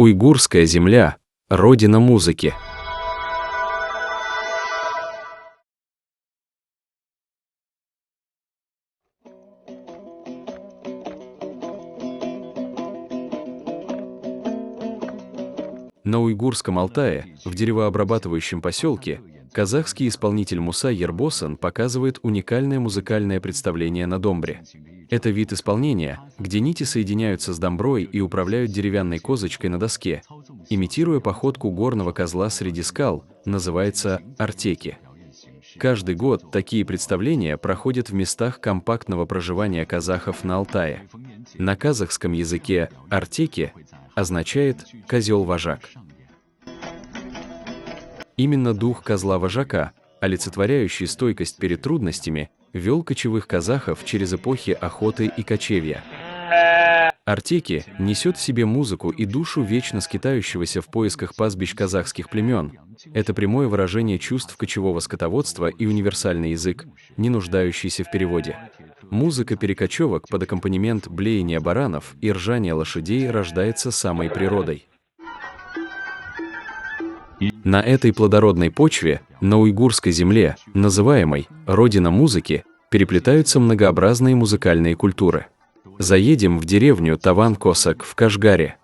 Уйгурская земля – родина музыки. На Уйгурском Алтае, в деревообрабатывающем поселке, казахский исполнитель Муса Ербосан показывает уникальное музыкальное представление на домбре. Это вид исполнения, где нити соединяются с домброй и управляют деревянной козочкой на доске, имитируя походку горного козла среди скал, называется артеки. Каждый год такие представления проходят в местах компактного проживания казахов на Алтае. На казахском языке артеки означает «козел-вожак». Именно дух козла-вожака, олицетворяющий стойкость перед трудностями, вел кочевых казахов через эпохи охоты и кочевья. Артеки несет в себе музыку и душу вечно скитающегося в поисках пастбищ казахских племен. Это прямое выражение чувств кочевого скотоводства и универсальный язык, не нуждающийся в переводе. Музыка перекочевок под аккомпанемент блеяния баранов и ржания лошадей рождается самой природой. На этой плодородной почве, на уйгурской земле, называемой «родина музыки», переплетаются многообразные музыкальные культуры. Заедем в деревню Таван-Косак в Кашгаре.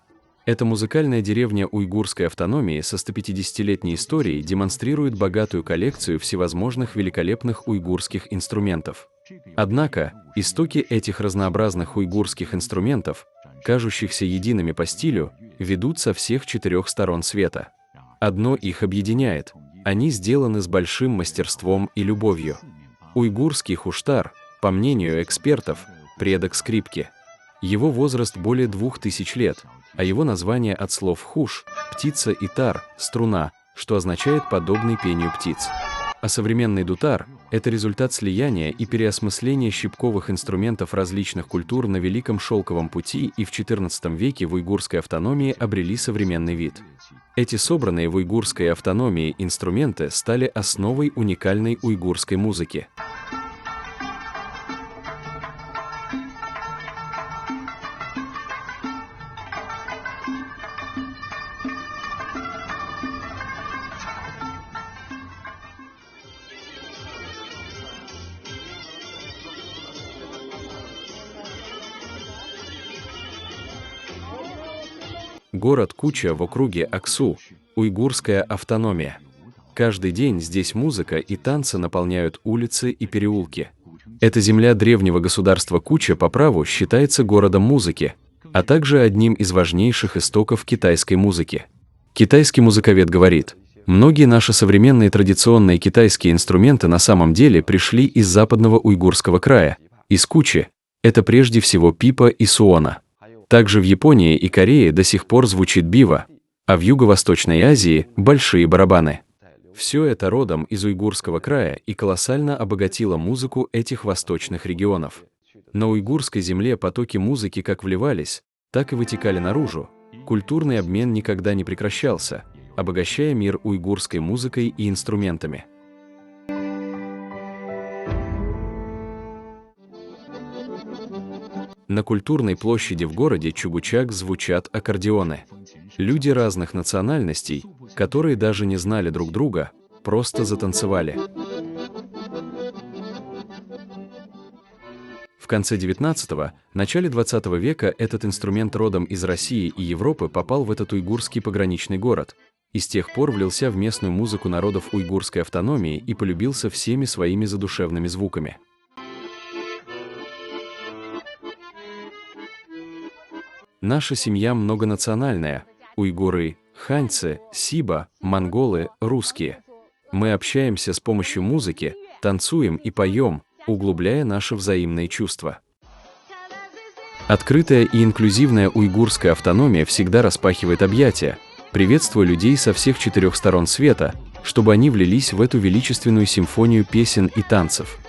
Эта музыкальная деревня уйгурской автономии со 150-летней историей демонстрирует богатую коллекцию всевозможных великолепных уйгурских инструментов. Однако, истоки этих разнообразных уйгурских инструментов, кажущихся едиными по стилю, ведут со всех 4 сторон света. Одно их объединяет – они сделаны с большим мастерством и любовью. Уйгурский хуштар, по мнению экспертов, предок скрипки. Его возраст более 2000 лет, а его название от слов хуш – птица и тар – струна, что означает подобный пению птиц. А современный дутар – это результат слияния и переосмысления щипковых инструментов различных культур на Великом Шелковом пути и в XIV веке в уйгурской автономии обрели современный вид. Эти собранные в уйгурской автономии инструменты стали основой уникальной уйгурской музыки. Город Куча в округе Аксу, уйгурская автономия. Каждый день здесь музыка и танцы наполняют улицы и переулки. Эта земля древнего государства Куча по праву считается городом музыки, а также одним из важнейших истоков китайской музыки. Китайский музыковед говорит, многие наши современные традиционные китайские инструменты на самом деле пришли из западного уйгурского края, из Кучи. Это прежде всего пипа и суона. Также в Японии и Корее до сих пор звучит бива, а в Юго-Восточной Азии – большие барабаны. Все это родом из уйгурского края и колоссально обогатило музыку этих восточных регионов. На уйгурской земле потоки музыки как вливались, так и вытекали наружу. Культурный обмен никогда не прекращался, обогащая мир уйгурской музыкой и инструментами. На культурной площади в городе Чугучак звучат аккордеоны. Люди разных национальностей, которые даже не знали друг друга, просто затанцевали. В конце 19-го, начале 20 века этот инструмент родом из России и Европы попал в этот уйгурский пограничный город и с тех пор влился в местную музыку народов уйгурской автономии и полюбился всеми своими задушевными звуками. Наша семья многонациональная. Уйгуры, ханьцы, сиба, монголы, русские. Мы общаемся с помощью музыки, танцуем и поем, углубляя наши взаимные чувства. Открытая и инклюзивная уйгурская автономия всегда распахивает объятия, приветствуя людей со всех 4 сторон света, чтобы они влились в эту величественную симфонию песен и танцев.